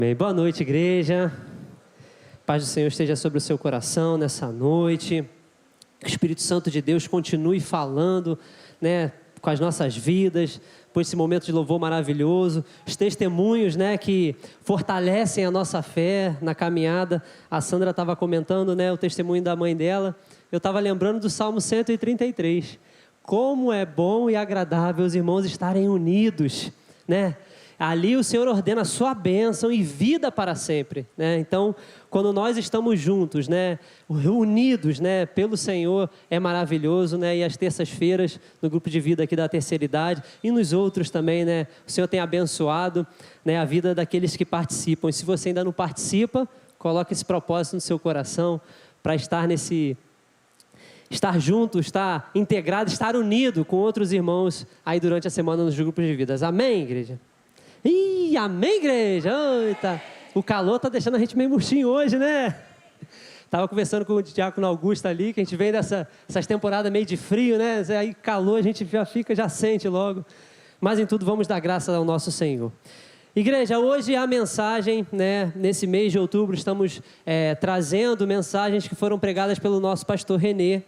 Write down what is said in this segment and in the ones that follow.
Bem, boa noite, igreja. Paz do Senhor esteja sobre o seu coração nessa noite. Que o Espírito Santo de Deus continue falando, com as nossas vidas, por esse momento de louvor maravilhoso. Os testemunhos, que fortalecem a nossa fé na caminhada. A Sandra estava comentando, o testemunho da mãe dela. Eu estava lembrando do Salmo 133. Como é bom e agradável os irmãos estarem unidos, Ali o Senhor ordena a sua bênção e vida para sempre, Então, quando nós estamos juntos, unidos, pelo Senhor, é maravilhoso, E as terças-feiras, no grupo de vida aqui da terceira idade, e nos outros também, O Senhor tem abençoado, a vida daqueles que participam. E se você ainda não participa, coloque esse propósito no seu coração, para estar junto, estar integrado, estar unido com outros irmãos, aí durante a semana nos grupos de vidas. Amém, igreja? Amém, igreja? Eita, o calor está deixando a gente meio murchinho hoje, Estava conversando com o diácono Augusto ali, que a gente vem essas temporadas meio de frio, Aí calor a gente já sente logo. Mas em tudo vamos dar graça ao nosso Senhor. Igreja, hoje a mensagem, nesse mês de outubro, estamos trazendo mensagens que foram pregadas pelo nosso pastor Renê.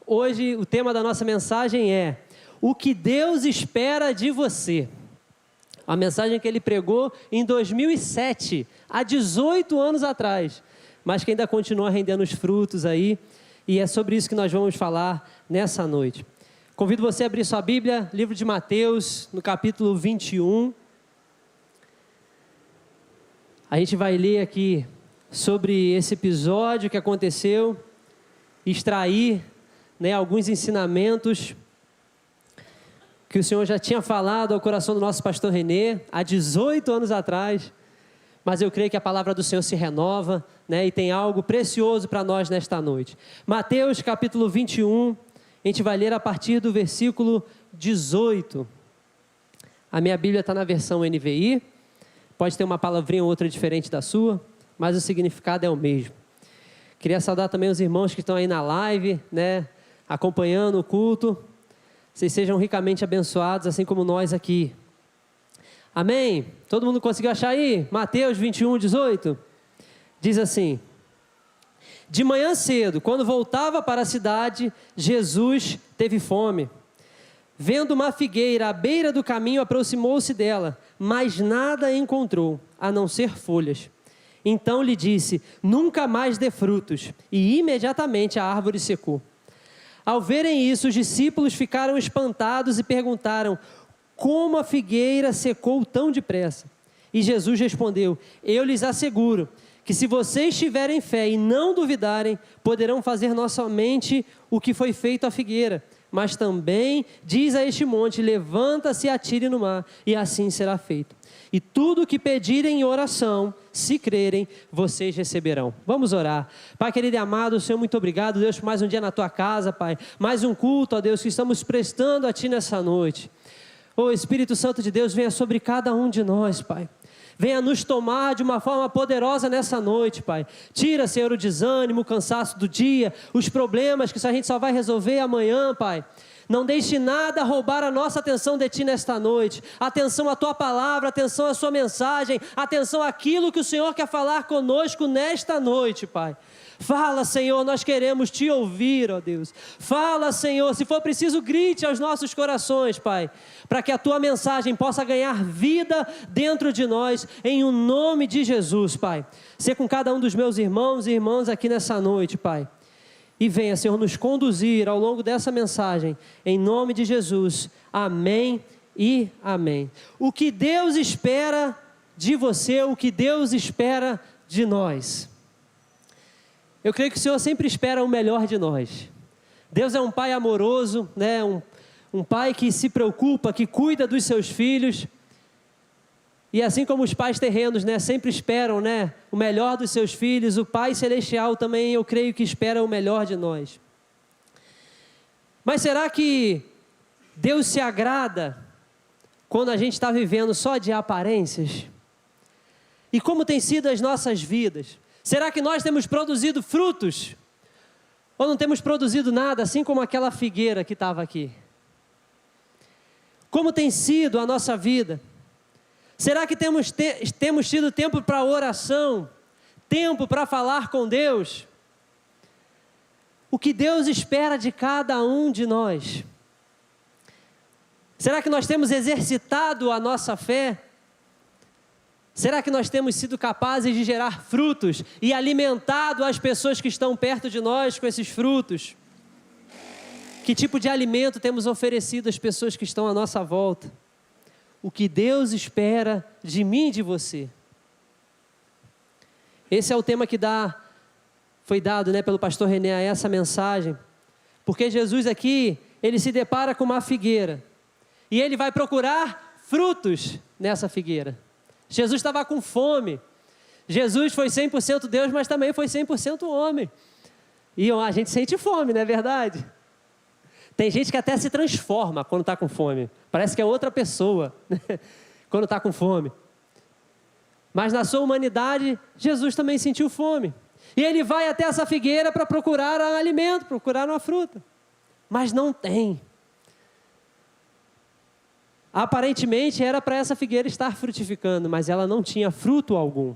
Hoje o tema da nossa mensagem é: o que Deus espera de você. A mensagem que ele pregou em 2007, há 18 anos atrás, mas que ainda continua rendendo os frutos aí, e é sobre isso que nós vamos falar nessa noite. Convido você a abrir sua Bíblia, livro de Mateus, no capítulo 21. A gente vai ler aqui sobre esse episódio que aconteceu, extrair alguns ensinamentos que o Senhor já tinha falado ao coração do nosso pastor Renê, há 18 anos atrás, mas eu creio que a palavra do Senhor se renova, e tem algo precioso para nós nesta noite. Mateus capítulo 21, a gente vai ler a partir do versículo 18. A minha Bíblia está na versão NVI, pode ter uma palavrinha ou outra diferente da sua, mas o significado é o mesmo. Queria saudar também os irmãos que estão aí na live, acompanhando o culto. Vocês sejam ricamente abençoados, assim como nós aqui. Amém? Todo mundo conseguiu achar aí? Mateus 21, 18? Diz assim: de manhã cedo, quando voltava para a cidade, Jesus teve fome. Vendo uma figueira à beira do caminho, aproximou-se dela, mas nada encontrou, a não ser folhas. Então lhe disse: nunca mais dê frutos. E imediatamente a árvore secou. Ao verem isso, os discípulos ficaram espantados e perguntaram: como a figueira secou tão depressa? E Jesus respondeu: eu lhes asseguro que se vocês tiverem fé e não duvidarem, poderão fazer não somente o que foi feito à figueira, mas também diz a este monte: levanta-se e atire no mar, e assim será feito. E tudo o que pedirem em oração, se crerem, vocês receberão. Vamos orar. Pai querido e amado, Senhor, muito obrigado, Deus, por mais um dia na Tua casa, Pai. Mais um culto, ó Deus, que estamos prestando a Ti nessa noite. Ô Espírito Santo de Deus, venha sobre cada um de nós, Pai. Venha nos tomar de uma forma poderosa nessa noite, Pai. Tira, Senhor, o desânimo, o cansaço do dia, os problemas que a gente só vai resolver amanhã, Pai. Não deixe nada roubar a nossa atenção de Ti nesta noite. Atenção à Tua palavra, atenção à Sua mensagem, atenção àquilo que o Senhor quer falar conosco nesta noite, Pai. Fala, Senhor, nós queremos Te ouvir, ó Deus. Fala, Senhor, se for preciso, grite aos nossos corações, Pai, para que a Tua mensagem possa ganhar vida dentro de nós, em o nome de Jesus, Pai. Ser com cada um dos meus irmãos e irmãs aqui nessa noite, Pai. E venha, Senhor, nos conduzir ao longo dessa mensagem, em nome de Jesus. Amém e amém. O que Deus espera de você, o que Deus espera de nós. Eu creio que o Senhor sempre espera o melhor de nós. Deus é um Pai amoroso, um Pai que se preocupa, que cuida dos seus filhos. E assim como os pais terrenos, sempre esperam, o melhor dos seus filhos, o Pai Celestial também, eu creio que espera o melhor de nós. Mas será que Deus se agrada quando a gente está vivendo só de aparências? E como tem sido as nossas vidas? Será que nós temos produzido frutos? Ou não temos produzido nada, assim como aquela figueira que estava aqui? Como tem sido a nossa vida? Será que temos tido tempo para oração? Tempo para falar com Deus? O que Deus espera de cada um de nós? Será que nós temos exercitado a nossa fé? Será que nós temos sido capazes de gerar frutos e alimentado as pessoas que estão perto de nós com esses frutos? Que tipo de alimento temos oferecido às pessoas que estão à nossa volta? O que Deus espera de mim e de você? Esse é o tema que foi dado, pelo pastor René a essa mensagem. Porque Jesus aqui, ele se depara com uma figueira. E ele vai procurar frutos nessa figueira. Jesus estava com fome. Jesus foi 100% Deus, mas também foi 100% homem. E a gente sente fome, não é verdade? Tem gente que até se transforma quando está com fome. Parece que é outra pessoa, quando está com fome. Mas na sua humanidade, Jesus também sentiu fome. E ele vai até essa figueira para procurar um alimento, procurar uma fruta. Mas não tem. Aparentemente era para essa figueira estar frutificando, mas ela não tinha fruto algum.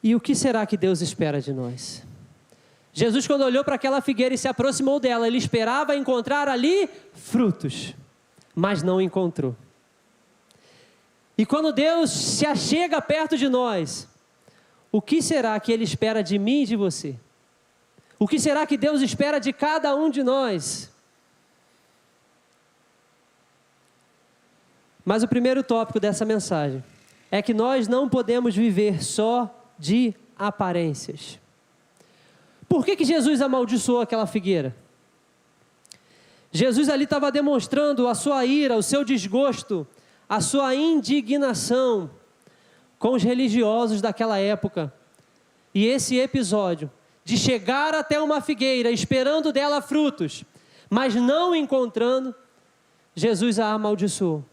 E o que será que Deus espera de nós? Jesus, quando olhou para aquela figueira e se aproximou dela, ele esperava encontrar ali frutos, mas não encontrou. E quando Deus se achega perto de nós, o que será que Ele espera de mim e de você? O que será que Deus espera de cada um de nós? Mas o primeiro tópico dessa mensagem é que nós não podemos viver só de aparências. Por que Jesus amaldiçoou aquela figueira? Jesus ali estava demonstrando a sua ira, o seu desgosto, a sua indignação com os religiosos daquela época. E esse episódio de chegar até uma figueira esperando dela frutos, mas não encontrando, Jesus a amaldiçoou.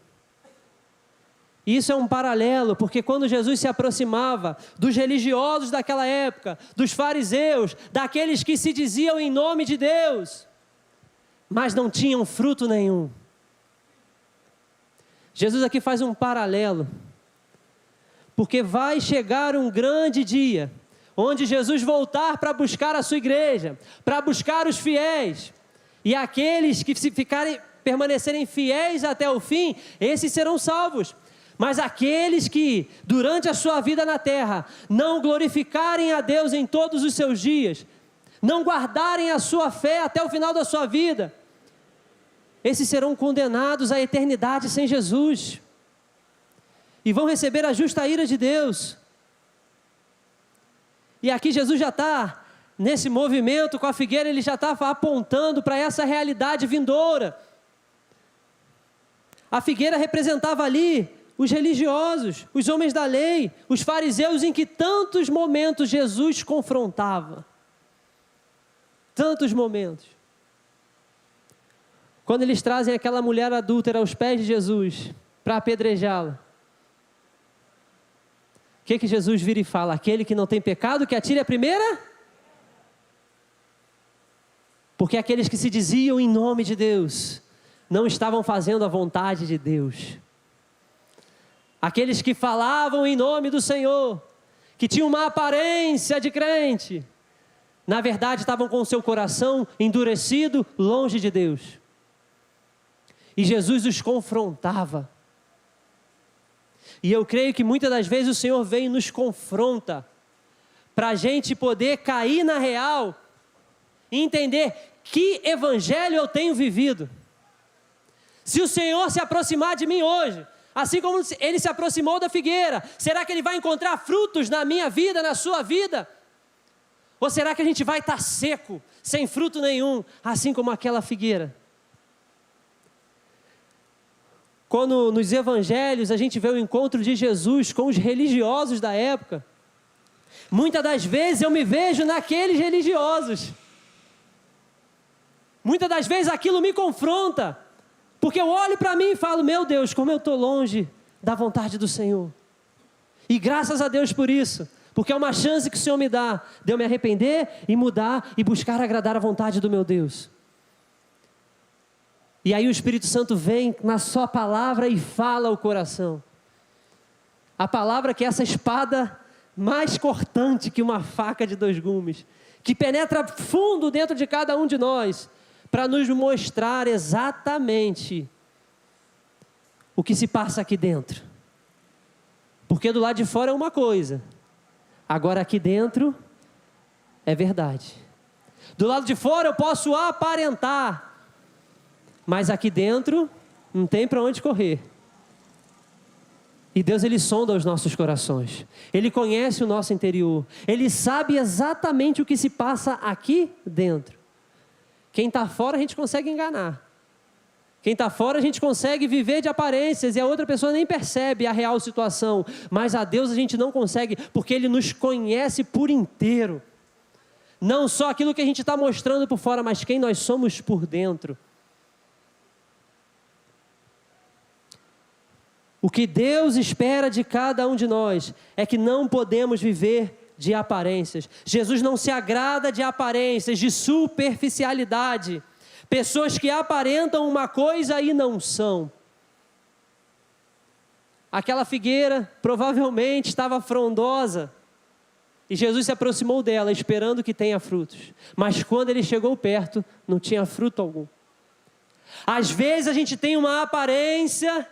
Isso é um paralelo, porque quando Jesus se aproximava dos religiosos daquela época, dos fariseus, daqueles que se diziam em nome de Deus, mas não tinham fruto nenhum. Jesus aqui faz um paralelo, porque vai chegar um grande dia, onde Jesus voltar para buscar a sua igreja, para buscar os fiéis, e aqueles que permanecerem fiéis até o fim, esses serão salvos. Mas aqueles que, durante a sua vida na terra, não glorificarem a Deus em todos os seus dias, não guardarem a sua fé até o final da sua vida, esses serão condenados à eternidade sem Jesus. E vão receber a justa ira de Deus. E aqui Jesus já está, nesse movimento com a figueira, ele já está apontando para essa realidade vindoura. A figueira representava ali os religiosos, os homens da lei, os fariseus em que tantos momentos Jesus confrontava. Tantos momentos. Quando eles trazem aquela mulher adúltera aos pés de Jesus para apedrejá-la, o que Jesus vira e fala? Aquele que não tem pecado, que atire a primeira? Porque aqueles que se diziam em nome de Deus, não estavam fazendo a vontade de Deus. Aqueles que falavam em nome do Senhor, que tinham uma aparência de crente, na verdade estavam com o seu coração endurecido, longe de Deus. E Jesus os confrontava. E eu creio que muitas das vezes o Senhor vem e nos confronta, para a gente poder cair na real, e entender que evangelho eu tenho vivido. Se o Senhor se aproximar de mim hoje, assim como Ele se aproximou da figueira, será que Ele vai encontrar frutos na minha vida, na sua vida? Ou será que a gente vai estar seco, sem fruto nenhum, assim como aquela figueira? Quando nos evangelhos a gente vê o encontro de Jesus com os religiosos da época, muitas das vezes eu me vejo naqueles religiosos. Muitas das vezes aquilo me confronta, porque eu olho para mim e falo, meu Deus, como eu estou longe da vontade do Senhor. E graças a Deus por isso, porque é uma chance que o Senhor me dá, de eu me arrepender e mudar e buscar agradar a vontade do meu Deus. E aí o Espírito Santo vem na sua palavra e fala ao coração. A palavra que é essa espada mais cortante que uma faca de 2 gumes, que penetra fundo dentro de cada um de nós, para nos mostrar exatamente o que se passa aqui dentro. Porque do lado de fora é uma coisa, agora aqui dentro é verdade. Do lado de fora eu posso aparentar, mas aqui dentro não tem para onde correr. E Deus, Ele sonda os nossos corações. Ele conhece o nosso interior. Ele sabe exatamente o que se passa aqui dentro. Quem está fora a gente consegue enganar. Quem está fora a gente consegue viver de aparências e a outra pessoa nem percebe a real situação. Mas a Deus a gente não consegue, porque Ele nos conhece por inteiro. Não só aquilo que a gente está mostrando por fora, mas quem nós somos por dentro. O que Deus espera de cada um de nós é que não podemos viver de aparências. Jesus não se agrada de aparências, de superficialidade. Pessoas que aparentam uma coisa e não são. Aquela figueira provavelmente estava frondosa e Jesus se aproximou dela esperando que tenha frutos. Mas quando ele chegou perto, não tinha fruto algum. Às vezes a gente tem uma aparência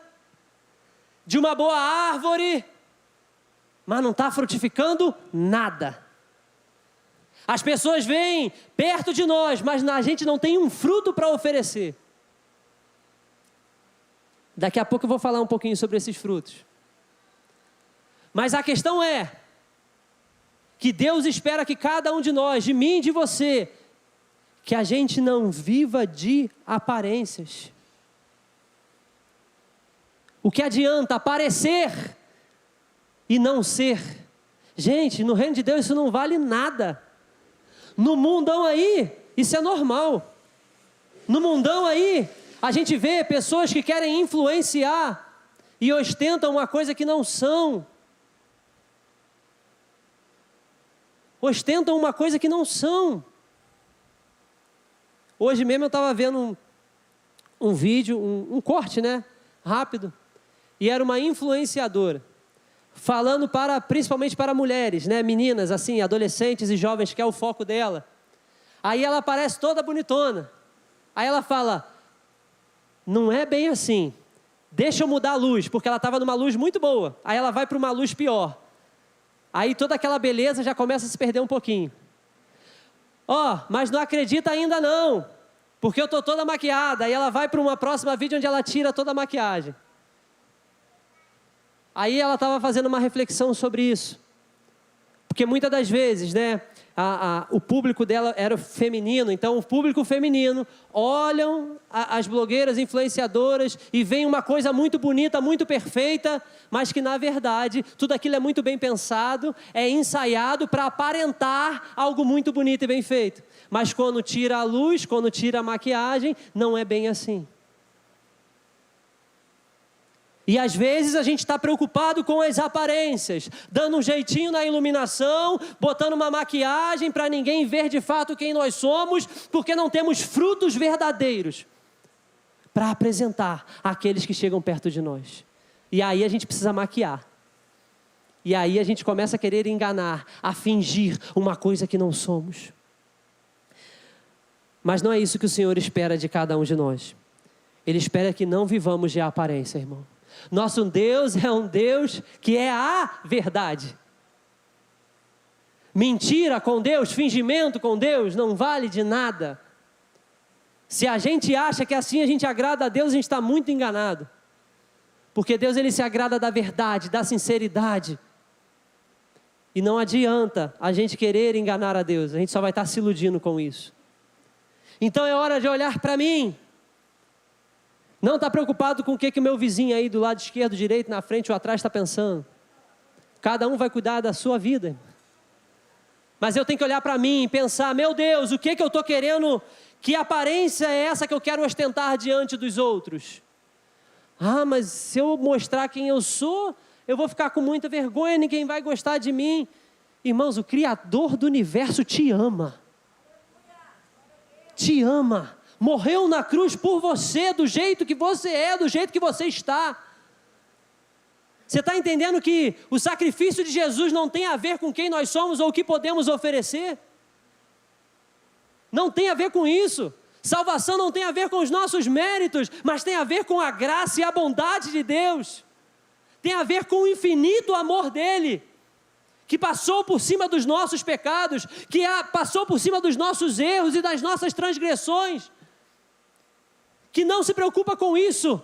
de uma boa árvore, mas não está frutificando nada. As pessoas vêm perto de nós, mas a gente não tem um fruto para oferecer. Daqui a pouco eu vou falar um pouquinho sobre esses frutos. Mas a questão é que Deus espera que cada um de nós, de mim e de você, que a gente não viva de aparências. O que adianta aparecer e não ser? Gente, no reino de Deus isso não vale nada. No mundão aí, isso é normal. No mundão aí, a gente vê pessoas que querem influenciar e ostentam uma coisa que não são. Ostentam uma coisa que não são. Hoje mesmo eu estava vendo um vídeo, um corte, né? Rápido. E era uma influenciadora, falando principalmente para mulheres, né? Meninas, assim, adolescentes e jovens, que é o foco dela. Aí ela aparece toda bonitona. Aí ela fala, não é bem assim, deixa eu mudar a luz, porque ela estava numa luz muito boa. Aí ela vai para uma luz pior. Aí toda aquela beleza já começa a se perder um pouquinho. Mas não acredita ainda não, porque eu estou toda maquiada. Aí ela vai para uma próxima vídeo onde ela tira toda a maquiagem. Aí ela estava fazendo uma reflexão sobre isso. Porque muitas das vezes, né, o público dela era feminino, então o público feminino olham as blogueiras, influenciadoras e veem uma coisa muito bonita, muito perfeita, mas que na verdade tudo aquilo é muito bem pensado, é ensaiado para aparentar algo muito bonito e bem feito. Mas quando tira a luz, quando tira a maquiagem, não é bem assim. E às vezes a gente está preocupado com as aparências, dando um jeitinho na iluminação, botando uma maquiagem para ninguém ver de fato quem nós somos, porque não temos frutos verdadeiros para apresentar àqueles que chegam perto de nós. E aí a gente precisa maquiar. E aí a gente começa a querer enganar, a fingir uma coisa que não somos. Mas não é isso que o Senhor espera de cada um de nós. Ele espera que não vivamos de aparência, irmão. Nosso Deus é um Deus que é a verdade. Mentira com Deus, fingimento com Deus não vale de nada. Se a gente acha que assim a gente agrada a Deus, a gente está muito enganado. Porque Deus, Ele se agrada da verdade, da sinceridade. E não adianta a gente querer enganar a Deus, a gente só vai estar se iludindo com isso. Então é hora de olhar para mim. Não está preocupado com o que o meu vizinho aí do lado esquerdo, direito, na frente ou atrás está pensando. Cada um vai cuidar da sua vida. Mas eu tenho que olhar para mim e pensar, meu Deus, o que eu estou querendo, que aparência é essa que eu quero ostentar diante dos outros? Mas se eu mostrar quem eu sou, eu vou ficar com muita vergonha, ninguém vai gostar de mim. Irmãos, o Criador do universo te ama. Te ama. morreu na cruz por você, do jeito que você é, do jeito que você está. Você está entendendo que o sacrifício de Jesus não tem a ver com quem nós somos ou o que podemos oferecer? Não tem a ver com isso. Salvação não tem a ver com os nossos méritos, mas tem a ver com a graça e a bondade de Deus. Tem a ver com o infinito amor dEle, que passou por cima dos nossos pecados, que passou por cima dos nossos erros e das nossas transgressões, que não se preocupa com isso,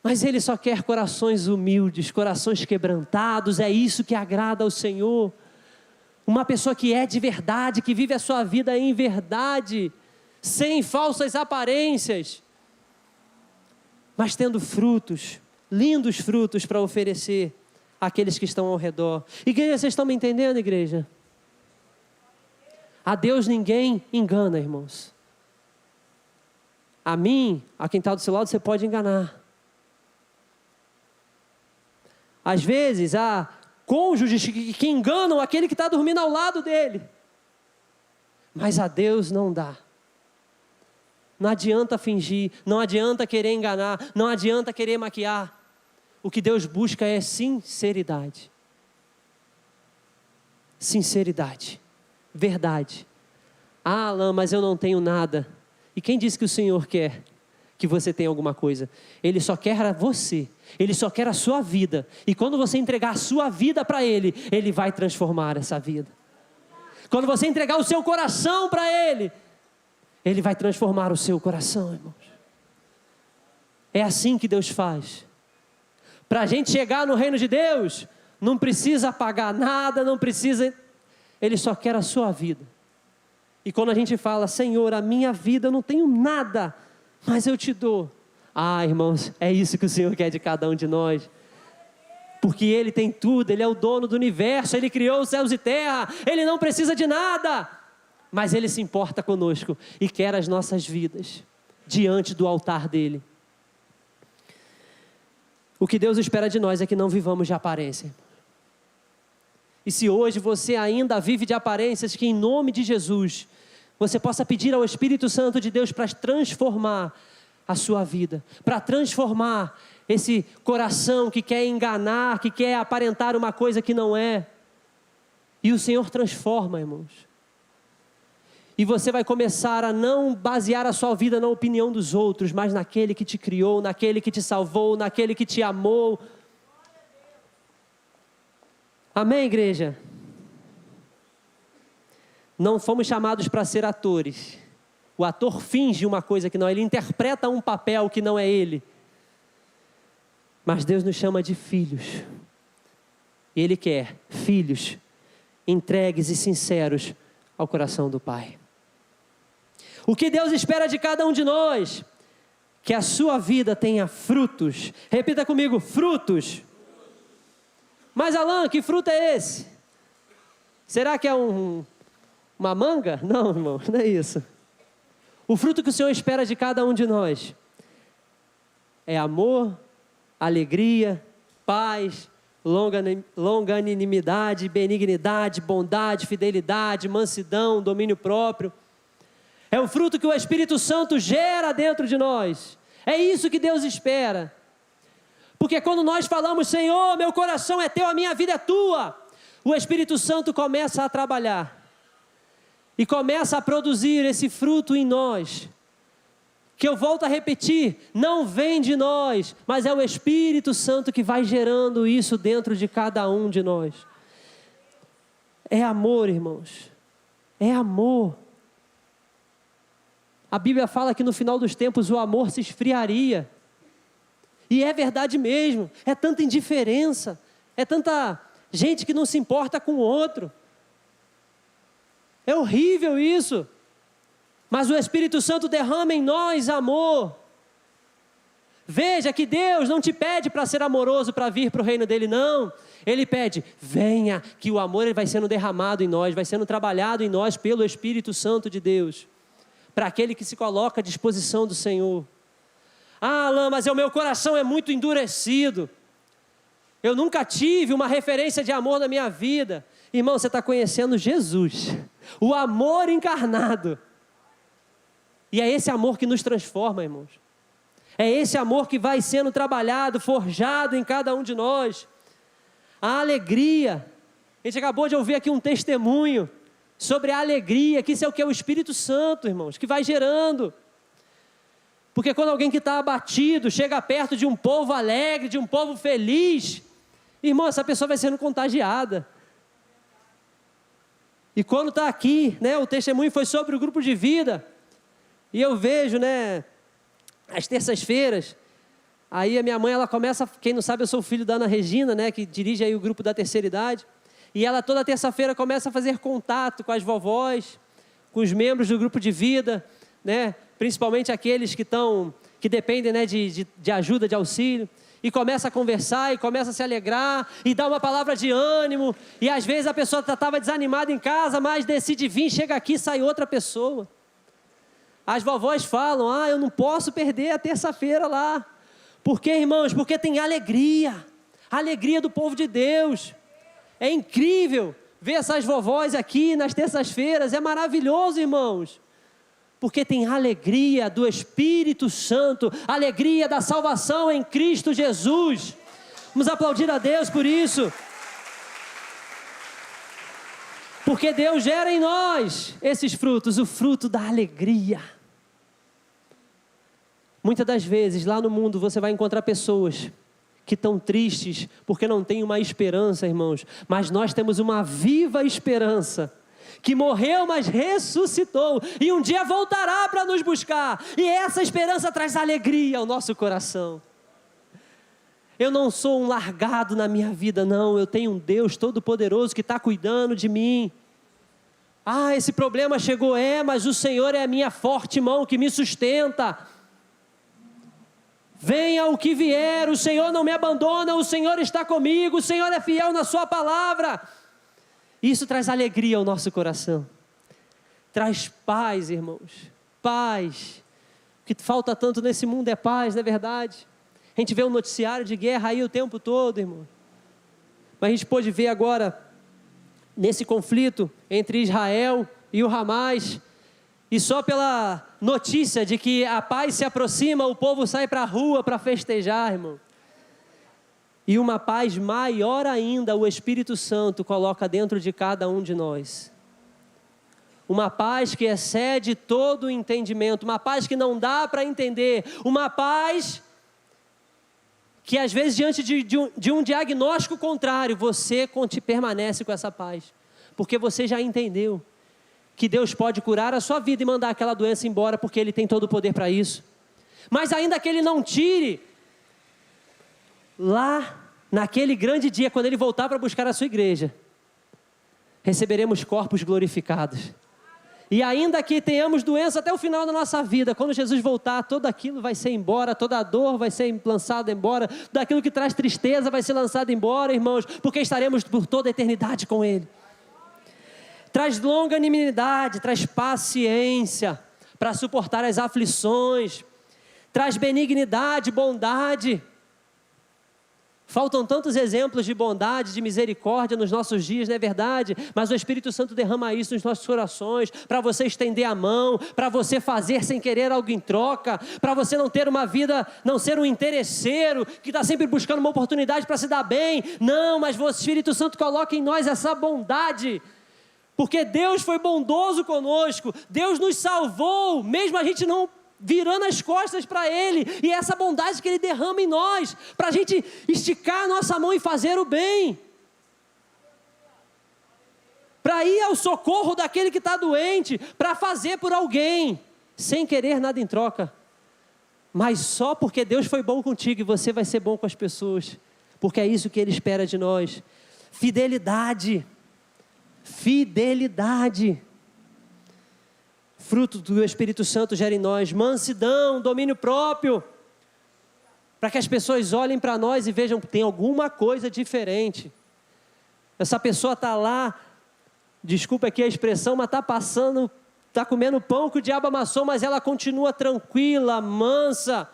mas Ele só quer corações humildes, corações quebrantados. É isso que agrada ao Senhor. Uma pessoa que é de verdade, que vive a sua vida em verdade, sem falsas aparências, mas tendo frutos, lindos frutos para oferecer àqueles que estão ao redor. Igreja, vocês estão me entendendo, igreja? A Deus ninguém engana, irmãos. A mim, a quem está do seu lado, você pode enganar. Às vezes, há cônjuges que enganam aquele que está dormindo ao lado dele. Mas a Deus não dá. Não adianta fingir, não adianta querer enganar, não adianta querer maquiar. O que Deus busca é sinceridade. Sinceridade, verdade. Ah, Alain, mas eu não tenho nada. E quem disse que o Senhor quer que você tenha alguma coisa? Ele só quer você. Ele só quer a sua vida. E quando você entregar a sua vida para Ele, Ele vai transformar essa vida. Quando você entregar o seu coração para Ele, Ele vai transformar o seu coração, irmãos. É assim que Deus faz. Para a gente chegar no reino de Deus, não precisa pagar nada, não precisa... Ele só quer a sua vida. E quando a gente fala, Senhor, a minha vida eu não tenho nada, mas eu te dou. Ah, irmãos, é isso que o Senhor quer de cada um de nós. Porque Ele tem tudo, Ele é o dono do universo, Ele criou os céus e terra, Ele não precisa de nada. Mas Ele se importa conosco e quer as nossas vidas diante do altar dEle. O que Deus espera de nós é que não vivamos de aparência. E se hoje você ainda vive de aparências, que em nome de Jesus, você possa pedir ao Espírito Santo de Deus para transformar a sua vida, para transformar esse coração que quer enganar, que quer aparentar uma coisa que não é. E o Senhor transforma, irmãos. E você vai começar a não basear a sua vida na opinião dos outros, mas naquele que te criou, naquele que te salvou, naquele que te amou. Amém, igreja? Não fomos chamados para ser atores. O ator finge uma coisa que não é, ele interpreta um papel que não é ele. Mas Deus nos chama de filhos. E Ele quer filhos entregues e sinceros ao coração do Pai. O que Deus espera de cada um de nós? Que a sua vida tenha frutos. Repita comigo, frutos. Mas Alain, que fruto é esse? Será que é uma manga? Não, irmão, não é isso. O fruto que o Senhor espera de cada um de nós é amor, alegria, paz, longanimidade, benignidade, bondade, fidelidade, mansidão, domínio próprio. É o fruto que o Espírito Santo gera dentro de nós. É isso que Deus espera. Porque quando nós falamos, Senhor, meu coração é teu, a minha vida é tua, o Espírito Santo começa a trabalhar. E começa a produzir esse fruto em nós. Que eu volto a repetir, não vem de nós, mas é o Espírito Santo que vai gerando isso dentro de cada um de nós. É amor, irmãos. É amor. A Bíblia fala que no final dos tempos o amor se esfriaria. E é verdade mesmo. É tanta indiferença. É tanta gente que não se importa com o outro. É horrível isso. Mas o Espírito Santo derrama em nós amor. Veja que Deus não te pede para ser amoroso, para vir para o reino dele, não. Ele pede, venha, que o amor vai sendo derramado em nós, vai sendo trabalhado em nós pelo Espírito Santo de Deus. Para aquele que se coloca à disposição do Senhor. Ah, Alain, mas o meu coração é muito endurecido. Eu nunca tive uma referência de amor na minha vida. Irmão, você está conhecendo Jesus, o amor encarnado. E é esse amor que nos transforma, irmãos. É esse amor que vai sendo trabalhado, forjado em cada um de nós. A alegria. A gente acabou de ouvir aqui um testemunho sobre a alegria, que isso é o que é o Espírito Santo, irmãos, que vai gerando. Porque quando alguém que está abatido chega perto de um povo alegre, de um povo feliz, irmão, essa pessoa vai sendo contagiada. E quando está aqui, né, o testemunho foi sobre o grupo de vida, e eu vejo, né, às terças-feiras, aí a minha mãe, ela começa, quem não sabe, eu sou o filho da Ana Regina, né, que dirige aí o grupo da terceira idade, e ela toda terça-feira começa a fazer contato com as vovós, com os membros do grupo de vida, né, principalmente aqueles que dependem, né, de ajuda, de auxílio, e começa a conversar, e começa a se alegrar, e dá uma palavra de ânimo, e às vezes a pessoa estava desanimada em casa, mas decide vir, chega aqui, sai outra pessoa. As vovós falam, eu não posso perder a terça-feira lá. Por quê, irmãos? Porque tem alegria, a alegria do povo de Deus. É incrível ver essas vovós aqui nas terças-feiras, é maravilhoso, irmãos. Porque tem alegria do Espírito Santo, alegria da salvação em Cristo Jesus. Vamos aplaudir a Deus por isso. Porque Deus gera em nós esses frutos, o fruto da alegria. Muitas das vezes lá no mundo você vai encontrar pessoas que estão tristes porque não têm uma esperança, irmãos. Mas nós temos uma viva esperança, que morreu, mas ressuscitou, e um dia voltará para nos buscar, e essa esperança traz alegria ao nosso coração. Eu não sou um largado na minha vida, não, eu tenho um Deus todo-poderoso que está cuidando de mim. Esse problema chegou, mas o Senhor é a minha forte mão que me sustenta. Venha o que vier, o Senhor não me abandona, o Senhor está comigo, o Senhor é fiel na sua palavra. Isso traz alegria ao nosso coração, traz paz, irmãos, paz. O que falta tanto nesse mundo é paz, não é verdade? A gente vê um noticiário de guerra aí o tempo todo, irmão. Mas a gente pôde ver agora, nesse conflito entre Israel e o Hamas, e só pela notícia de que a paz se aproxima, o povo sai para a rua para festejar, irmão. E uma paz maior ainda, o Espírito Santo coloca dentro de cada um de nós. Uma paz que excede todo o entendimento, uma paz que não dá para entender, uma paz que às vezes diante de um diagnóstico contrário, você permanece com essa paz, porque você já entendeu que Deus pode curar a sua vida e mandar aquela doença embora, porque Ele tem todo o poder para isso. Mas ainda que Ele não tire, lá naquele grande dia, quando Ele voltar para buscar a sua igreja, receberemos corpos glorificados. E ainda que tenhamos doença até o final da nossa vida, quando Jesus voltar, tudo aquilo vai ser embora, toda a dor vai ser lançada embora, tudo aquilo que traz tristeza vai ser lançado embora, irmãos, porque estaremos por toda a eternidade com Ele. Traz longanimidade, traz paciência para suportar as aflições, traz benignidade, bondade. Faltam tantos exemplos de bondade, de misericórdia nos nossos dias, não é verdade? Mas o Espírito Santo derrama isso nos nossos corações, para você estender a mão, para você fazer sem querer algo em troca, para você não ter uma vida, não ser um interesseiro, que está sempre buscando uma oportunidade para se dar bem. Não, mas o Espírito Santo coloca em nós essa bondade, porque Deus foi bondoso conosco, Deus nos salvou, mesmo a gente não virando as costas para Ele, e essa bondade que Ele derrama em nós, para a gente esticar a nossa mão e fazer o bem, para ir ao socorro daquele que está doente, para fazer por alguém, sem querer nada em troca, mas só porque Deus foi bom contigo, e você vai ser bom com as pessoas, porque é isso que Ele espera de nós. Fidelidade, fruto do Espírito Santo gera em nós, mansidão, domínio próprio, para que as pessoas olhem para nós e vejam que tem alguma coisa diferente. Essa pessoa está lá, desculpa aqui a expressão, mas está comendo pão que o diabo amassou, mas ela continua tranquila, mansa.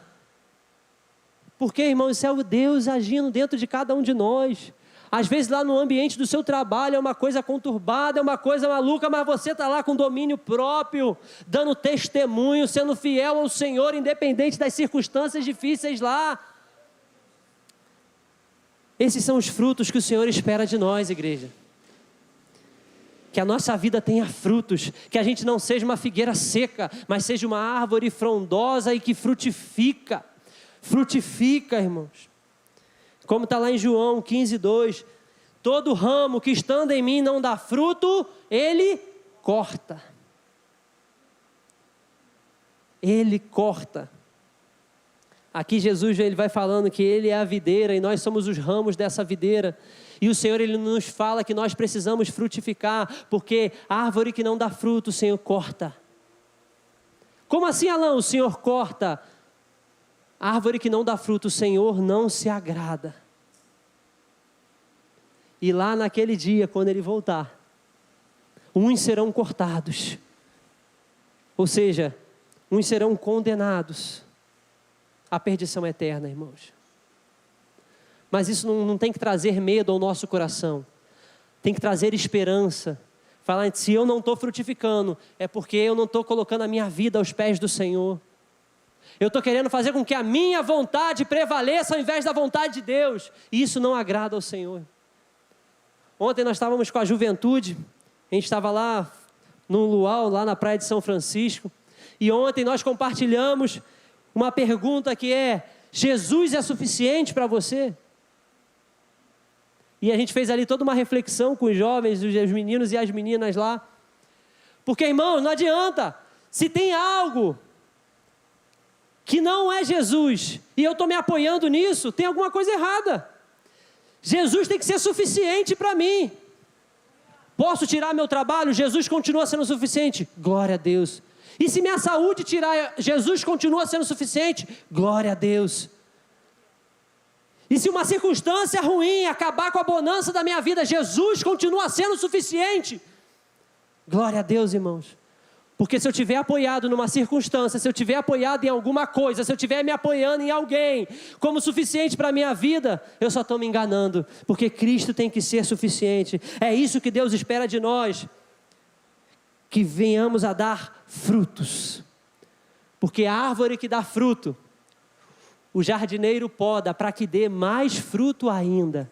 Porque, irmão, isso é o Deus agindo dentro de cada um de nós. Às vezes lá no ambiente do seu trabalho é uma coisa conturbada, é uma coisa maluca, mas você está lá com domínio próprio, dando testemunho, sendo fiel ao Senhor, independente das circunstâncias difíceis lá. Esses são os frutos que o Senhor espera de nós, igreja. Que a nossa vida tenha frutos, que a gente não seja uma figueira seca, mas seja uma árvore frondosa e que frutifica. Frutifica, irmãos. Como está lá em João 15:2, todo ramo que estando em mim não dá fruto, ele corta. Ele corta. Aqui Jesus ele vai falando que ele é a videira e nós somos os ramos dessa videira. E o Senhor ele nos fala que nós precisamos frutificar, porque a árvore que não dá fruto, o Senhor corta. Como assim, Alain? O Senhor corta. A árvore que não dá fruto, o Senhor não se agrada. E lá naquele dia, quando Ele voltar, uns serão cortados. Ou seja, uns serão condenados à perdição eterna, irmãos. Mas isso não tem que trazer medo ao nosso coração. Tem que trazer esperança. Falar, se eu não estou frutificando, é porque eu não estou colocando a minha vida aos pés do Senhor. Eu estou querendo fazer com que a minha vontade prevaleça ao invés da vontade de Deus. E isso não agrada ao Senhor. Ontem nós estávamos com a juventude. A gente estava lá no luau, lá na praia de São Francisco. E ontem nós compartilhamos uma pergunta que é: Jesus é suficiente para você? E a gente fez ali toda uma reflexão com os jovens, os meninos e as meninas lá. Porque, irmãos, não adianta. Se tem algo que não é Jesus, e eu estou me apoiando nisso, tem alguma coisa errada. Jesus tem que ser suficiente para mim. Posso tirar meu trabalho? Jesus continua sendo suficiente. Glória a Deus. E se minha saúde tirar, Jesus continua sendo suficiente. Glória a Deus. E se uma circunstância ruim acabar com a bonança da minha vida, Jesus continua sendo suficiente. Glória a Deus, irmãos. Porque se eu estiver apoiado numa circunstância, se eu estiver apoiado em alguma coisa, se eu estiver me apoiando em alguém como suficiente para a minha vida, eu só estou me enganando. Porque Cristo tem que ser suficiente. É isso que Deus espera de nós. Que venhamos a dar frutos. Porque a árvore que dá fruto, o jardineiro poda para que dê mais fruto ainda.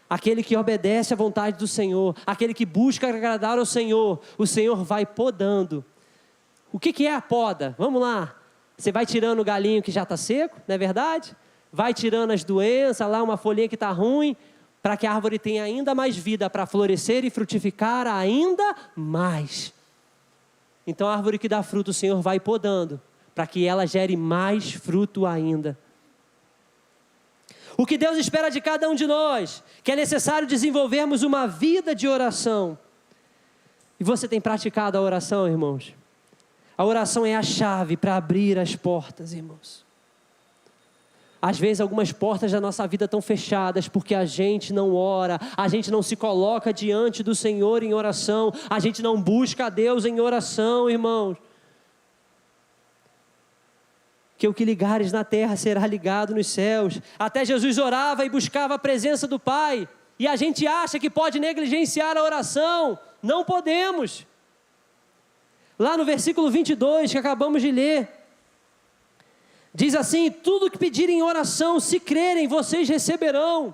Aquele que obedece à vontade do Senhor, aquele que busca agradar ao Senhor, o Senhor vai podando. O que é a poda? Vamos lá. Você vai tirando o galinho que já está seco, não é verdade? Vai tirando as doenças, lá uma folhinha que está ruim, para que a árvore tenha ainda mais vida, para florescer e frutificar ainda mais. Então a árvore que dá fruto, o Senhor vai podando, para que ela gere mais fruto ainda. O que Deus espera de cada um de nós, que é necessário desenvolvermos uma vida de oração. E você tem praticado a oração, irmãos? A oração é a chave para abrir as portas, irmãos. Às vezes algumas portas da nossa vida estão fechadas porque a gente não ora, a gente não se coloca diante do Senhor em oração, a gente não busca a Deus em oração, irmãos. Que o que ligares na terra será ligado nos céus. Até Jesus orava e buscava a presença do Pai. E a gente acha que pode negligenciar a oração. Não podemos. Lá no versículo 22 que acabamos de ler, diz assim: tudo que pedirem em oração, se crerem, vocês receberão.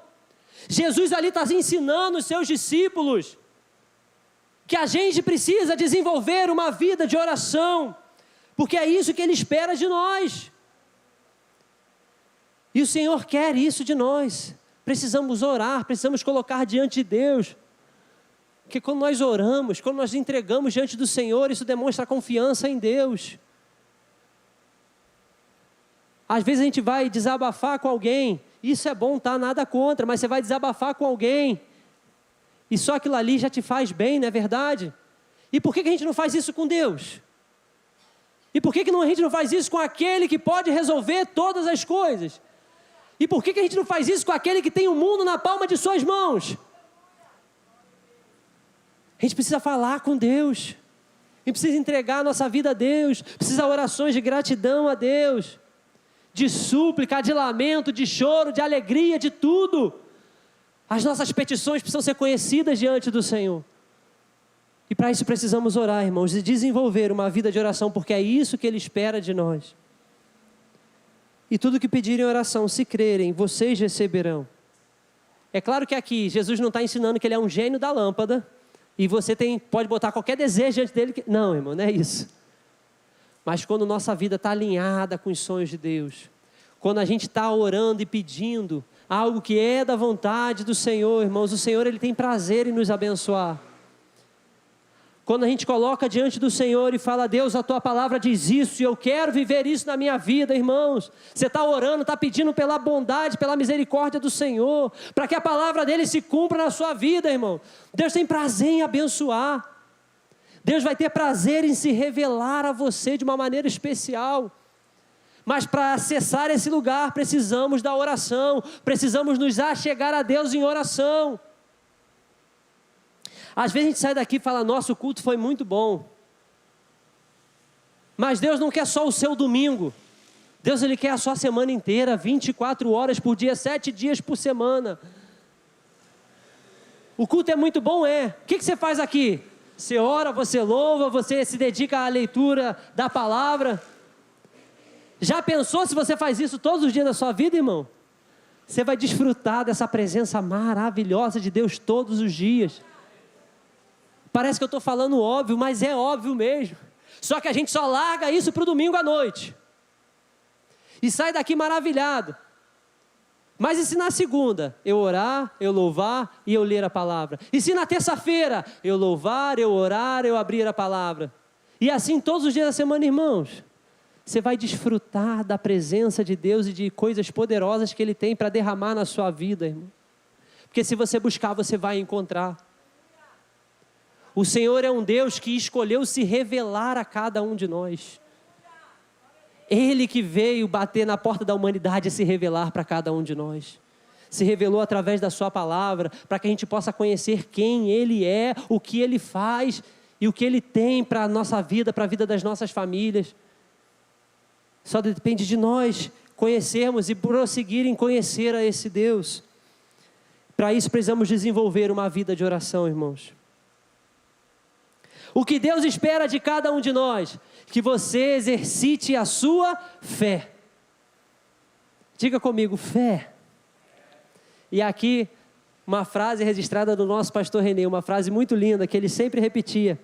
Jesus ali está ensinando os seus discípulos que a gente precisa desenvolver uma vida de oração, porque é isso que Ele espera de nós. E o Senhor quer isso de nós. Precisamos orar, precisamos colocar diante de Deus. Porque quando nós oramos, quando nós entregamos diante do Senhor, isso demonstra confiança em Deus. Às vezes a gente vai desabafar com alguém, isso é bom, tá? Nada contra, mas você vai desabafar com alguém, e só aquilo ali já te faz bem, não é verdade? E por que a gente não faz isso com Deus? E por que a gente não faz isso com aquele que pode resolver todas as coisas? E por que a gente não faz isso com aquele que tem o mundo na palma de suas mãos? A gente precisa falar com Deus. A gente precisa entregar a nossa vida a Deus. Precisa orações de gratidão a Deus. De súplica, de lamento, de choro, de alegria, de tudo. As nossas petições precisam ser conhecidas diante do Senhor. E para isso precisamos orar, irmãos, e desenvolver uma vida de oração, porque é isso que Ele espera de nós. E tudo que pedirem em oração, se crerem, vocês receberão. É claro que aqui, Jesus não está ensinando que Ele é um gênio da lâmpada, e você pode botar qualquer desejo diante dele. Não, irmão, não é isso. Mas quando nossa vida está alinhada com os sonhos de Deus, quando a gente está orando e pedindo algo que é da vontade do Senhor, irmãos, o Senhor Ele tem prazer em nos abençoar. Quando a gente coloca diante do Senhor e fala, Deus, a Tua palavra diz isso, e eu quero viver isso na minha vida, irmãos. Você está orando, está pedindo pela bondade, pela misericórdia do Senhor, para que a palavra dEle se cumpra na sua vida, irmão. Deus tem prazer em abençoar. Deus vai ter prazer em se revelar a você de uma maneira especial. Mas para acessar esse lugar, precisamos da oração, precisamos nos achegar a Deus em oração. Às vezes a gente sai daqui e fala, nossa, o culto foi muito bom. Mas Deus não quer só o seu domingo. Deus Ele quer a sua semana inteira, 24 horas por dia, 7 dias por semana. O culto é muito bom, é. O que você faz aqui? Você ora, você louva, você se dedica à leitura da palavra. Já pensou se você faz isso todos os dias da sua vida, irmão? Você vai desfrutar dessa presença maravilhosa de Deus todos os dias. Parece que eu estou falando óbvio, mas é óbvio mesmo. Só que a gente só larga isso para o domingo à noite. E sai daqui maravilhado. Mas e se na segunda eu orar, eu louvar e eu ler a palavra? E se na terça-feira eu louvar, eu orar, eu abrir a palavra? E assim todos os dias da semana, irmãos. Você vai desfrutar da presença de Deus e de coisas poderosas que Ele tem para derramar na sua vida, irmão. Porque se você buscar, você vai encontrar. O Senhor é um Deus que escolheu se revelar a cada um de nós. Ele que veio bater na porta da humanidade e se revelar para cada um de nós. Se revelou através da sua palavra, para que a gente possa conhecer quem Ele é, o que Ele faz e o que Ele tem para a nossa vida, para a vida das nossas famílias. Só depende de nós conhecermos e prosseguir em conhecer a esse Deus. Para isso precisamos desenvolver uma vida de oração, irmãos. O que Deus espera de cada um de nós? Que você exercite a sua fé. Diga comigo, fé. E aqui, uma frase registrada do nosso pastor Renê, uma frase muito linda, que ele sempre repetia,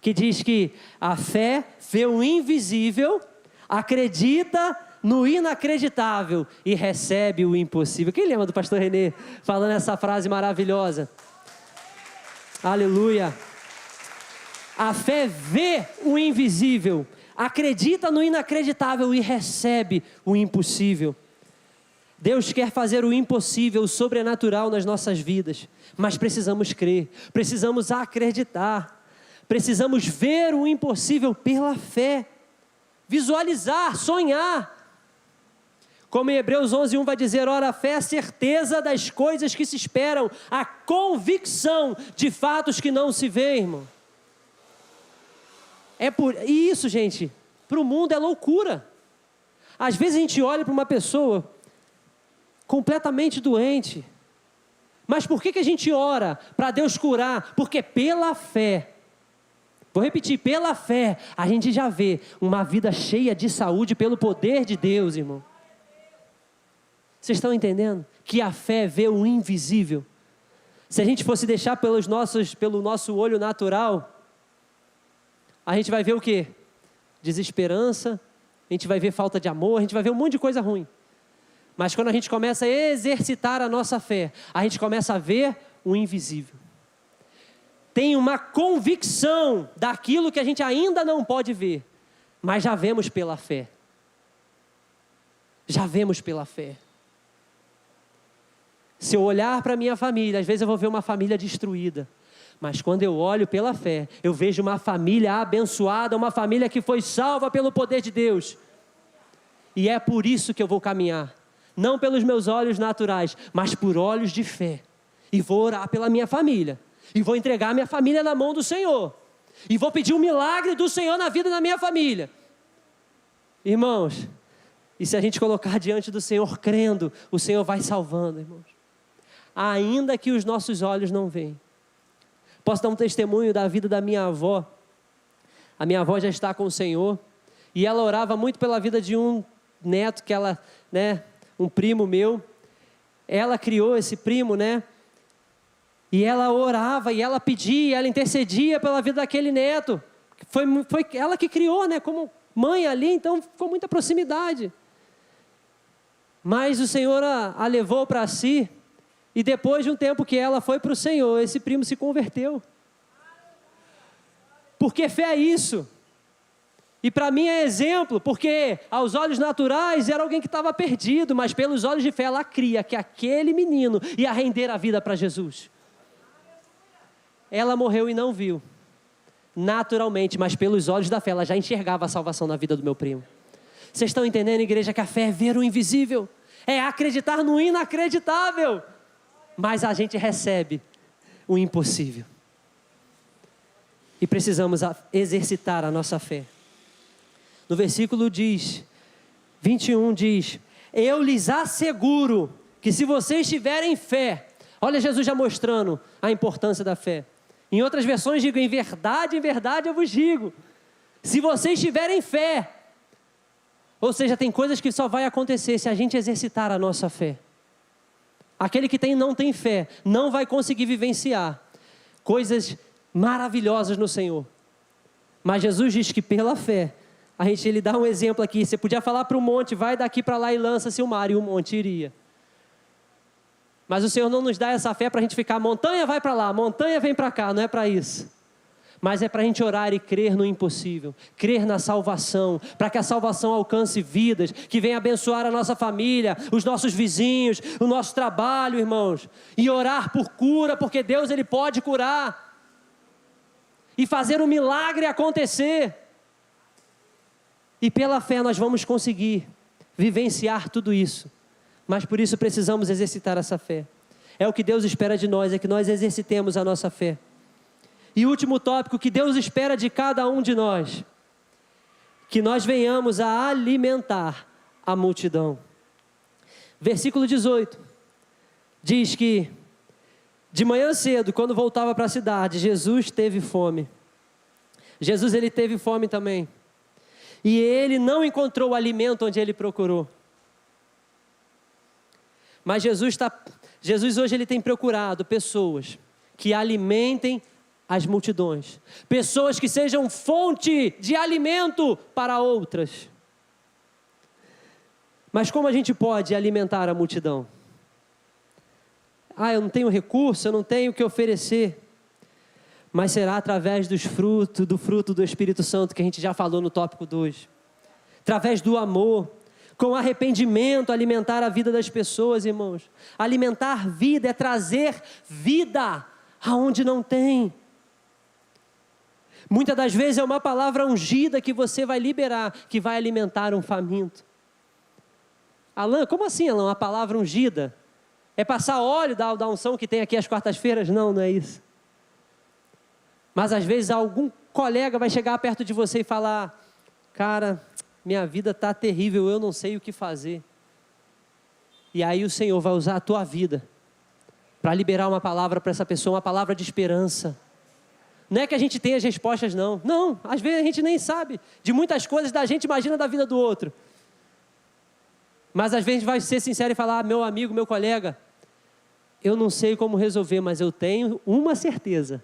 que diz que a fé vê o invisível, acredita no inacreditável e recebe o impossível. Quem lembra do pastor Renê falando essa frase maravilhosa? Aleluia. A fé vê o invisível, acredita no inacreditável e recebe o impossível. Deus quer fazer o impossível, o sobrenatural nas nossas vidas, mas precisamos crer, precisamos acreditar, precisamos ver o impossível pela fé, visualizar, sonhar. Como em Hebreus 11:1 vai dizer, ora, a fé é a certeza das coisas que se esperam, a convicção de fatos que não se vê, irmão. E isso, gente, para o mundo é loucura. Às vezes a gente olha para uma pessoa completamente doente. Mas por que a gente ora para Deus curar? Porque pela fé, vou repetir, pela fé, a gente já vê uma vida cheia de saúde pelo poder de Deus, irmão. Vocês estão entendendo? Que a fé vê o invisível. Se a gente fosse deixar pelo nosso olho natural, a gente vai ver o quê? Desesperança, a gente vai ver falta de amor, a gente vai ver um monte de coisa ruim. Mas quando a gente começa a exercitar a nossa fé, a gente começa a ver o invisível. Tem uma convicção daquilo que a gente ainda não pode ver, mas já vemos pela fé. Já vemos pela fé. Se eu olhar para a minha família, às vezes eu vou ver uma família destruída. Mas quando eu olho pela fé, eu vejo uma família abençoada, uma família que foi salva pelo poder de Deus. E é por isso que eu vou caminhar. Não pelos meus olhos naturais, mas por olhos de fé. E vou orar pela minha família. E vou entregar a minha família na mão do Senhor. E vou pedir um milagre do Senhor na vida da minha família. Irmãos, e se a gente colocar diante do Senhor crendo, o Senhor vai salvando, irmãos. ainda que os nossos olhos não veem. Posso dar um testemunho da vida da minha avó. A minha avó já está com o Senhor, e ela orava muito pela vida de um neto que ela, um primo meu, ela criou esse primo, e ela orava, e ela pedia, ela intercedia pela vida daquele neto. Foi ela que criou, como mãe ali, então ficou muita proximidade. Mas o Senhor a levou para si, e depois de um tempo que ela foi para o Senhor, esse primo se converteu. Porque fé é isso. E para mim é exemplo, porque aos olhos naturais era alguém que estava perdido, mas pelos olhos de fé ela cria que aquele menino ia render a vida para Jesus. Ela morreu e não viu, naturalmente, mas pelos olhos da fé ela já enxergava a salvação na vida do meu primo. Vocês estão entendendo, igreja, que a fé é ver o invisível, é acreditar no inacreditável, mas a gente recebe o impossível. E precisamos exercitar a nossa fé. No versículo 21 diz, eu lhes asseguro que se vocês tiverem fé, olha Jesus já mostrando a importância da fé. Em outras versões digo, em verdade eu vos digo, se vocês tiverem fé, ou seja, tem coisas que só vai acontecer se a gente exercitar a nossa fé. Aquele que não tem fé, não vai conseguir vivenciar coisas maravilhosas no Senhor. Mas Jesus diz que pela fé, ele dá um exemplo aqui, você podia falar para o monte, vai daqui para lá e lança-se o mar, e o monte iria. Mas o Senhor não nos dá essa fé para a gente ficar, montanha vai para lá, montanha vem para cá, não é para isso. Mas é para a gente orar e crer no impossível, crer na salvação, para que a salvação alcance vidas, que venha abençoar a nossa família, os nossos vizinhos, o nosso trabalho, irmãos. E orar por cura, porque Deus Ele pode curar. E fazer um milagre acontecer. E pela fé nós vamos conseguir vivenciar tudo isso. Mas por isso precisamos exercitar essa fé. É o que Deus espera de nós, é que nós exercitemos a nossa fé. E o último tópico que Deus espera de cada um de nós, que nós venhamos a alimentar a multidão. Versículo 18, diz que de manhã cedo, quando voltava para a cidade, Jesus teve fome. Jesus ele teve fome também. E ele não encontrou o alimento onde ele procurou. Mas Jesus hoje ele tem procurado pessoas que alimentem as multidões. Pessoas que sejam fonte de alimento para outras. Mas como a gente pode alimentar a multidão? Eu não tenho recurso, eu não tenho o que oferecer. Mas será através do fruto do Espírito Santo, que a gente já falou no tópico 2. Através do amor, com arrependimento, alimentar a vida das pessoas, irmãos. Alimentar vida é trazer vida aonde não tem. Muitas das vezes é uma palavra ungida que você vai liberar, que vai alimentar um faminto. Alan, como assim, Alan, uma palavra ungida? É passar óleo da unção que tem aqui às quartas-feiras? Não é isso. Mas às vezes algum colega vai chegar perto de você e falar, cara, minha vida está terrível, eu não sei o que fazer. E aí o Senhor vai usar a tua vida para liberar uma palavra para essa pessoa, uma palavra de esperança. Não é que a gente tenha as respostas, não. Não, às vezes a gente nem sabe de muitas coisas da gente, imagina da vida do outro. Mas às vezes vai ser sincero e falar, meu amigo, meu colega, eu não sei como resolver, mas eu tenho uma certeza.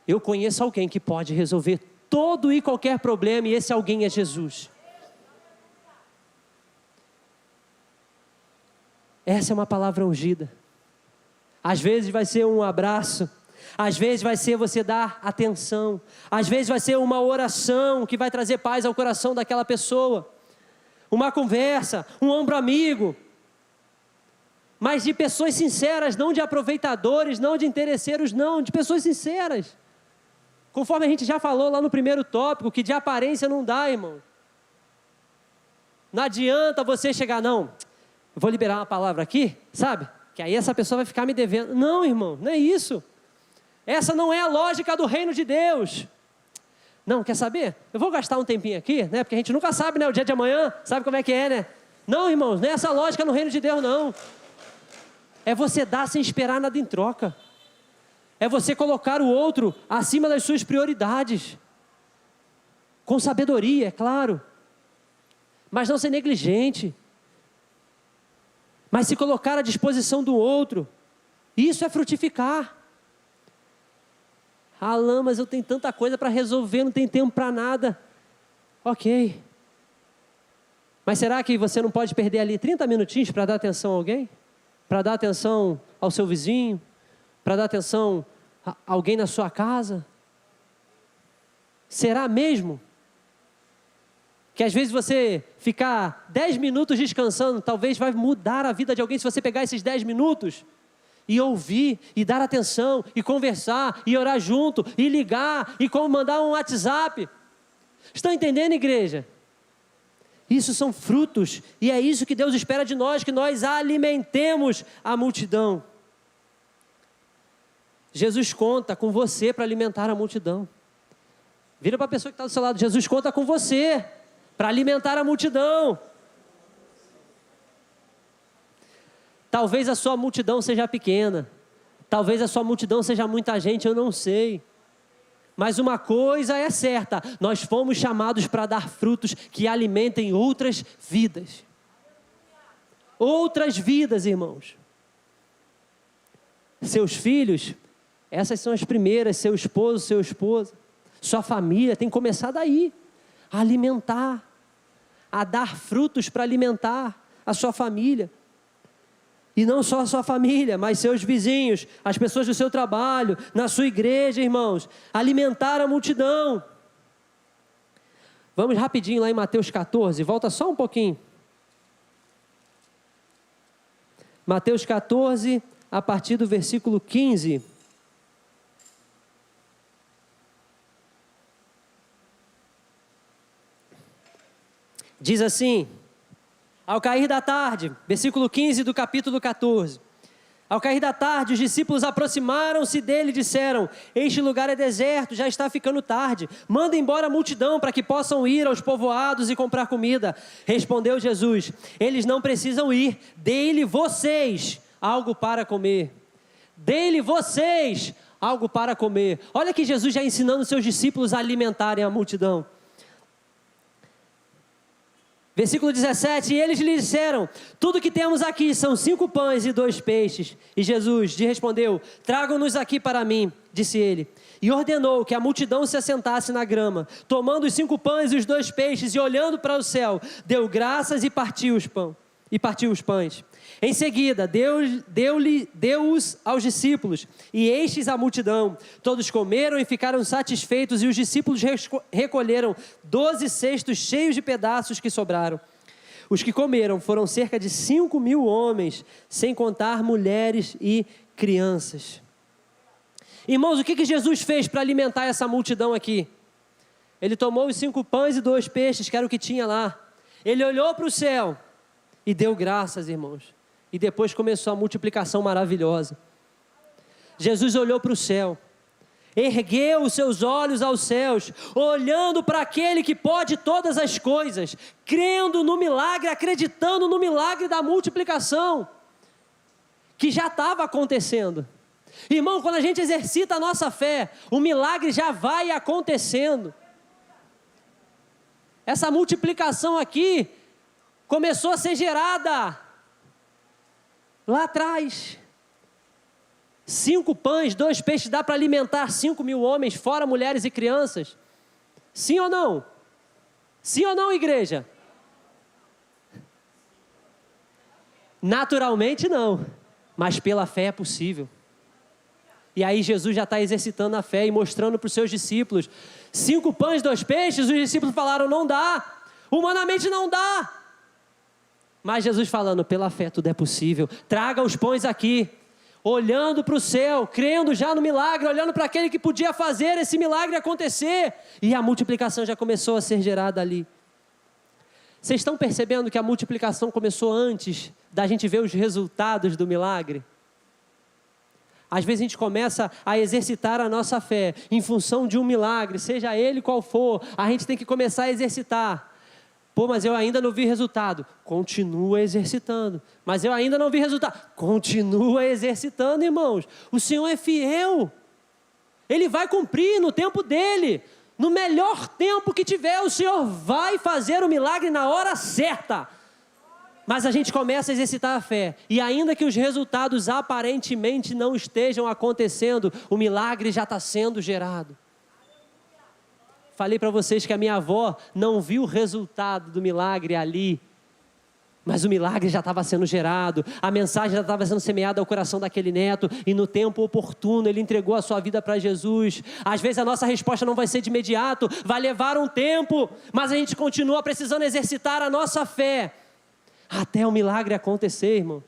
Eu conheço alguém que pode resolver todo e qualquer problema, e esse alguém é Jesus. Essa é uma palavra ungida. Às vezes vai ser um abraço, às vezes vai ser você dar atenção, às vezes vai ser uma oração que vai trazer paz ao coração daquela pessoa, uma conversa, um ombro amigo, mas de pessoas sinceras, não de aproveitadores, não de interesseiros, não, de pessoas sinceras. Conforme a gente já falou lá no primeiro tópico, que de aparência não dá, irmão. Não adianta você chegar, não, eu vou liberar uma palavra aqui, sabe? Que aí essa pessoa vai ficar me devendo. Não, irmão, não é isso. Essa não é a lógica do reino de Deus. Não, quer saber? Eu vou gastar um tempinho aqui, né? Porque a gente nunca sabe, né? O dia de amanhã, sabe como é que é, né? Não, irmãos, não é essa lógica no reino de Deus, não. É você dar sem esperar nada em troca. É você colocar o outro acima das suas prioridades. Com sabedoria, é claro. Mas não ser negligente. Mas se colocar à disposição do outro. Isso é frutificar. Alain, mas eu tenho tanta coisa para resolver, não tenho tempo para nada. Ok. Mas será que você não pode perder ali 30 minutinhos para dar atenção a alguém? Para dar atenção ao seu vizinho? Para dar atenção a alguém na sua casa? Será mesmo? Que às vezes você ficar 10 minutos descansando, talvez vai mudar a vida de alguém se você pegar esses 10 minutos e ouvir, e dar atenção, e conversar, e orar junto, e ligar, e mandar um WhatsApp. Estão entendendo, igreja? Isso são frutos, e é isso que Deus espera de nós, que nós alimentemos a multidão. Jesus conta com você para alimentar a multidão. Vira para a pessoa que está do seu lado, Jesus conta com você para alimentar a multidão. Talvez a sua multidão seja pequena, talvez a sua multidão seja muita gente, eu não sei. Mas uma coisa é certa, nós fomos chamados para dar frutos que alimentem outras vidas. Outras vidas, irmãos. Seus filhos, essas são as primeiras, seu esposo, sua esposa, sua família, tem que começar daí, a alimentar, a dar frutos para alimentar a sua família. E não só a sua família, mas seus vizinhos, as pessoas do seu trabalho, na sua igreja, irmãos. Alimentar a multidão. Vamos rapidinho lá em Mateus 14, volta só um pouquinho. Mateus 14, a partir do versículo 15. Diz assim: ao cair da tarde, versículo 15 do capítulo 14. Ao cair da tarde, os discípulos aproximaram-se dele e disseram: este lugar é deserto, já está ficando tarde. Manda embora a multidão para que possam ir aos povoados e comprar comida. Respondeu Jesus: eles não precisam ir, dê-lhe vocês algo para comer. Dê-lhe vocês algo para comer. Olha que Jesus já ensinando seus discípulos a alimentarem a multidão. Versículo 17, e eles lhe disseram: tudo que temos aqui são 5 pães e 2 peixes. E Jesus lhe respondeu: tragam-nos aqui para mim, disse ele. E ordenou que a multidão se assentasse na grama. Tomando os 5 pães e os 2 peixes e olhando para o céu, deu graças e partiu os pães. Em seguida, deu-os aos discípulos, e estes a multidão. Todos comeram e ficaram satisfeitos, e os discípulos recolheram 12 cestos cheios de pedaços que sobraram. Os que comeram foram cerca de 5.000 homens, sem contar mulheres e crianças. Irmãos, o que Jesus fez para alimentar essa multidão aqui? Ele tomou os 5 pães e 2 peixes, que era o que tinha lá. Ele olhou para o céu e deu graças, irmãos. E depois começou a multiplicação maravilhosa. Jesus olhou para o céu, ergueu os seus olhos aos céus, olhando para aquele que pode todas as coisas, crendo no milagre, acreditando no milagre da multiplicação, que já estava acontecendo. Irmão, quando a gente exercita a nossa fé, o milagre já vai acontecendo. Essa multiplicação aqui começou a ser gerada lá atrás. 5 pães, 2 peixes, dá para alimentar 5.000 homens, fora mulheres e crianças? Sim ou não? Sim ou não, igreja? Naturalmente não, mas pela fé é possível. E aí Jesus já está exercitando a fé e mostrando para os seus discípulos. 5 pães, 2 peixes, os discípulos falaram: não dá, humanamente não dá. Mas Jesus falando: pela fé tudo é possível, traga os pães aqui, olhando para o céu, crendo já no milagre, olhando para aquele que podia fazer esse milagre acontecer, e a multiplicação já começou a ser gerada ali. Vocês estão percebendo que a multiplicação começou antes da gente ver os resultados do milagre? Às vezes a gente começa a exercitar a nossa fé em função de um milagre, seja ele qual for, a gente tem que começar a exercitar. Pô, mas eu ainda não vi resultado. Continua exercitando. Mas eu ainda não vi resultado. Continua exercitando, irmãos. O Senhor é fiel. Ele vai cumprir no tempo dele. No melhor tempo que tiver, o Senhor vai fazer o milagre na hora certa. Mas a gente começa a exercitar a fé. E ainda que os resultados aparentemente não estejam acontecendo, o milagre já está sendo gerado. Falei para vocês que a minha avó não viu o resultado do milagre ali, mas o milagre já estava sendo gerado, a mensagem já estava sendo semeada ao coração daquele neto, e no tempo oportuno ele entregou a sua vida para Jesus. Às vezes a nossa resposta não vai ser de imediato, vai levar um tempo, mas a gente continua precisando exercitar a nossa fé, até o milagre acontecer, irmão.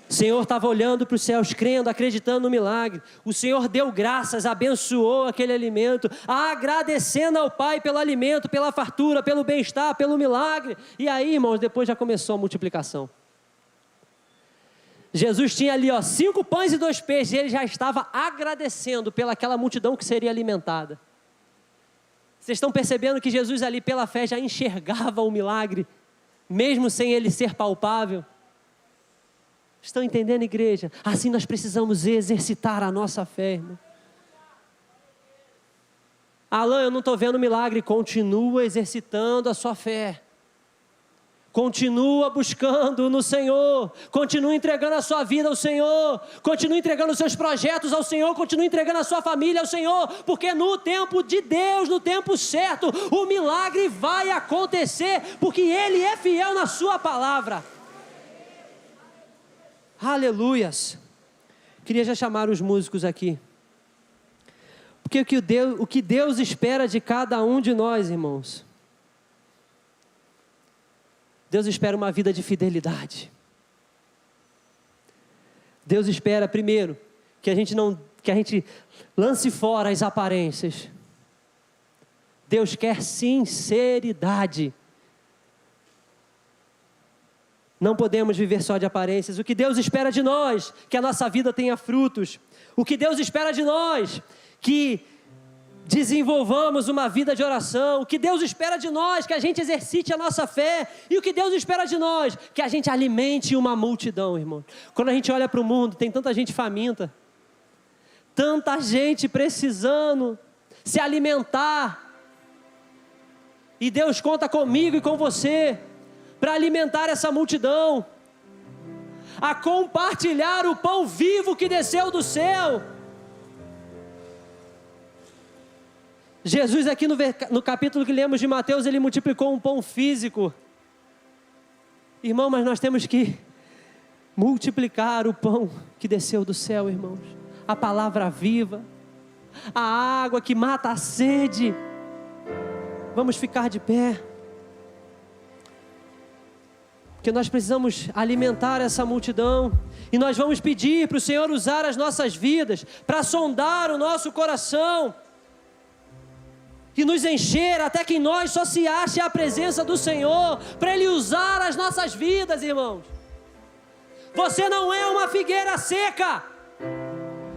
O Senhor estava olhando para os céus, crendo, acreditando no milagre. O Senhor deu graças, abençoou aquele alimento, agradecendo ao Pai pelo alimento, pela fartura, pelo bem-estar, pelo milagre. E aí, irmãos, depois já começou a multiplicação. Jesus tinha ali, 5 pães e 2 peixes, e ele já estava agradecendo pelaquela multidão que seria alimentada. Vocês estão percebendo que Jesus ali, pela fé, já enxergava o milagre, mesmo sem ele ser palpável? Estão entendendo, igreja? Assim nós precisamos exercitar a nossa fé, irmão. Alan, eu não estou vendo milagre. Continua exercitando a sua fé. Continua buscando no Senhor. Continua entregando a sua vida ao Senhor. Continua entregando os seus projetos ao Senhor. Continua entregando a sua família ao Senhor. Porque no tempo de Deus, no tempo certo, o milagre vai acontecer. Porque Ele é fiel na sua palavra. Aleluias. Queria já chamar os músicos aqui. Porque o que Deus espera de cada um de nós, irmãos. Deus espera uma vida de fidelidade. Deus espera, primeiro, que a gente lance fora as aparências. Deus quer sinceridade. Não podemos viver só de aparências. O que Deus espera de nós, que a nossa vida tenha frutos. O que Deus espera de nós, que desenvolvamos uma vida de oração. O que Deus espera de nós, que a gente exercite a nossa fé. E o que Deus espera de nós, que a gente alimente uma multidão, irmão. Quando a gente olha para o mundo, tem tanta gente faminta, tanta gente precisando se alimentar. E Deus conta comigo e com você para alimentar essa multidão, a compartilhar o pão vivo que desceu do céu. Jesus aqui no capítulo que lemos de Mateus, ele multiplicou um pão físico. Irmão, mas nós temos que multiplicar o pão que desceu do céu, irmãos. A palavra viva, a água que mata a sede. Vamos ficar de pé. Porque nós precisamos alimentar essa multidão. E nós vamos pedir para o Senhor usar as nossas vidas para sondar o nosso coração e nos encher até que em nós só se ache a presença do Senhor, para Ele usar as nossas vidas, irmãos. Você não é uma figueira seca,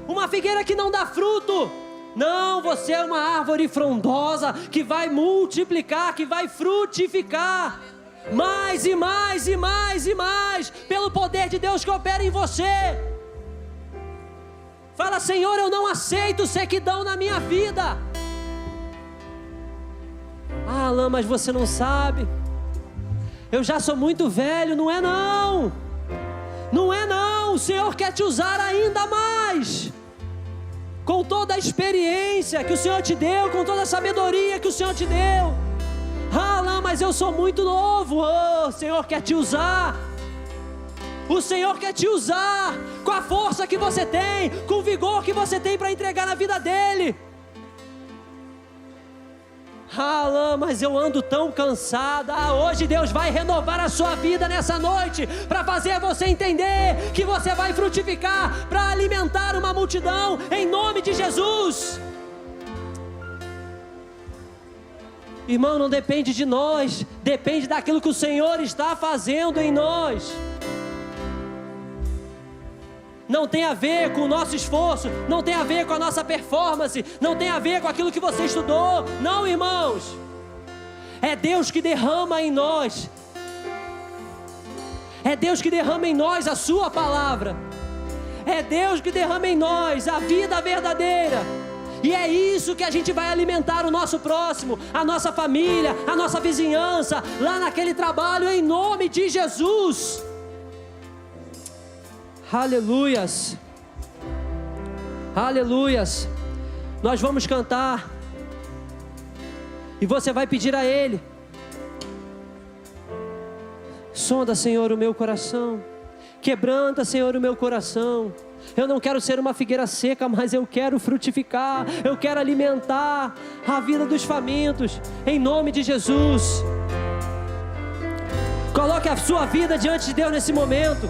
uma figueira que não dá fruto. Não, você é uma árvore frondosa que vai multiplicar, que vai frutificar. Mais e mais e mais e mais, pelo poder de Deus que opera em você. Fala: Senhor, eu não aceito sequidão na minha vida. Ah, Alain, mas você não sabe, eu já sou muito velho. Não é não, não é não. O Senhor quer te usar ainda mais, com toda a experiência que o Senhor te deu, com toda a sabedoria que o Senhor te deu. Ah, Alain, mas eu sou muito novo. O Senhor quer te usar. O Senhor quer te usar com a força que você tem, com o vigor que você tem para entregar na vida dEle. Ah, Alain, mas eu ando tão cansada. Hoje Deus vai renovar a sua vida nessa noite, para fazer você entender que você vai frutificar, para alimentar uma multidão, em nome de Jesus. Irmão, não depende de nós, depende daquilo que o Senhor está fazendo em nós. não tem a ver com o nosso esforço, não tem a ver com a nossa performance, não tem a ver com aquilo que você estudou. Não, irmãos. É Deus que derrama em nós. É Deus que derrama em nós a sua palavra. É Deus que derrama em nós a vida verdadeira. E é isso que a gente vai alimentar o nosso próximo, a nossa família, a nossa vizinhança, lá naquele trabalho, em nome de Jesus. Aleluias. Aleluias. Nós vamos cantar. E você vai pedir a Ele: sonda, Senhor, o meu coração. Quebranta, Senhor, o meu coração. Eu não quero ser uma figueira seca, mas eu quero frutificar. Eu quero alimentar a vida dos famintos. Em nome de Jesus. Coloque a sua vida diante de Deus nesse momento.